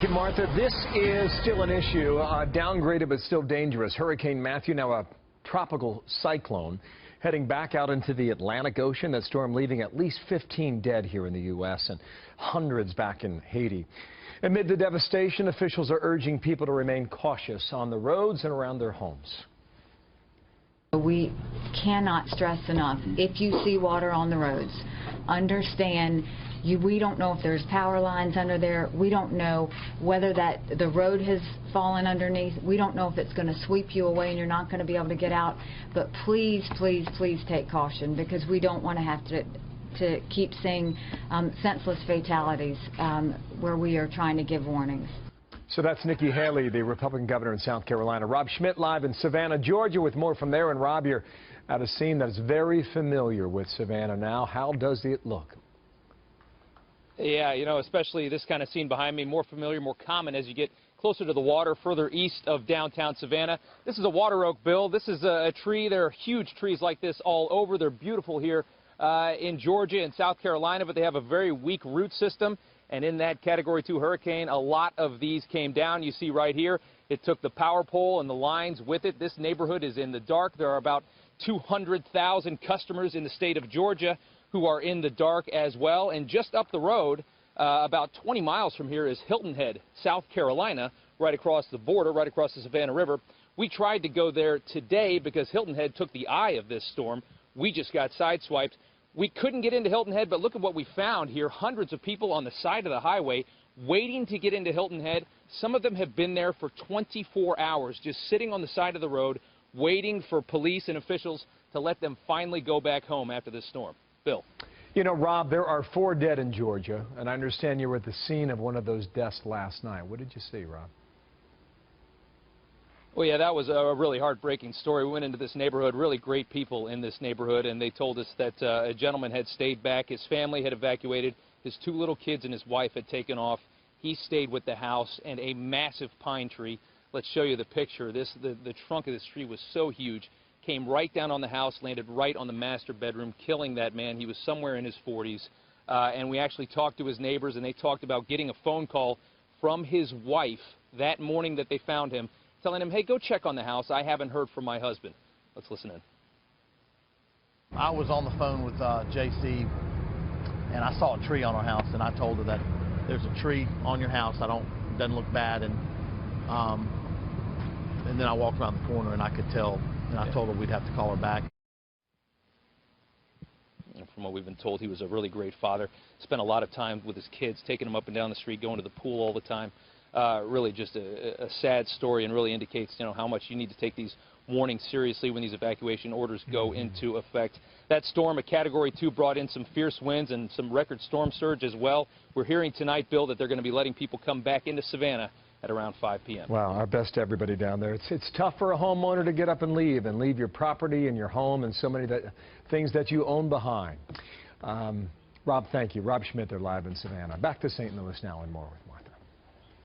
Martha, this is still an issue, downgraded but still dangerous. Hurricane Matthew, now a tropical cyclone, heading back out into the Atlantic Ocean. That storm leaving at least 15 dead here in the U.S. and hundreds back in Haiti. Amid the devastation, officials are urging people to remain cautious on the roads and around their homes. We cannot stress enough, if you see water on the roads, understand we don't know if there's power lines under there. We don't know whether the road has fallen underneath. We don't know if it's going to sweep you away and you're not going to be able to get out. But please, please, please take caution, because we don't want to have to keep seeing senseless fatalities where we are trying to give warnings. So that's Nikki Haley, the Republican governor in South Carolina. Rob Schmitt live in Savannah, Georgia with more from there. And Rob, you're at a scene that is very familiar with Savannah now. How does it look? Yeah, you know, especially this kind of scene behind me, more familiar, more common as you get closer to the water, further east of downtown Savannah. This is a water oak, Bill. This is a tree. There are huge trees like this all over. They're beautiful here in Georgia and South Carolina, but they have a very weak root system. And in that Category 2 hurricane, a lot of these came down. You see right here, it took the power pole and the lines with it. This neighborhood is in the dark. There are about 200,000 customers in the state of Georgia who are in the dark as well. And just up the road, about 20 miles from here, is Hilton Head, South Carolina, right across the border, right across the Savannah River. We tried to go there today because Hilton Head took the eye of this storm. We just got sideswiped. We couldn't get into Hilton Head, but look at what we found here. Hundreds of people on the side of the highway waiting to get into Hilton Head. Some of them have been there for 24 hours, just sitting on the side of the road, waiting for police and officials to let them finally go back home after this storm. Bill. You know, Rob, there are 4 dead in Georgia, and I understand you were at the scene of one of those deaths last night. What did you see, Rob? Well, yeah, that was a really heartbreaking story. We went into this neighborhood, really great people in this neighborhood, and they told us that a gentleman had stayed back. His family had evacuated. His 2 little kids and his wife had taken off. He stayed with the house, and a massive pine tree. Let's show you the picture. The trunk of this tree was so huge. Came right down on the house, landed right on the master bedroom, killing that man. He was somewhere in his 40s. And we actually talked to his neighbors, and they talked about getting a phone call from his wife that morning that they found him, telling him, hey, go check on the house. I haven't heard from my husband. Let's listen in. I was on the phone with JC, and I saw a tree on our house, and I told her that there's a tree on your house. It doesn't look bad. And then I walked around the corner, and I could tell. And I told her we'd have to call her back. And from what we've been told, he was a really great father. Spent a lot of time with his kids, taking them up and down the street, going to the pool all the time. Really just a sad story, and really indicates, you know, how much you need to take these warnings seriously when these evacuation orders go into effect. That storm, a Category 2, brought in some fierce winds and some record storm surge as well. We're hearing tonight, Bill, that they're going to be letting people come back into Savannah at around 5 p.m. Wow, our best to everybody down there. It's tough for a homeowner to get up and leave your property and your home and so many things that you own behind. Rob, thank you. Rob Schmitt, they're live in Savannah. Back to St. Louis now and more with more.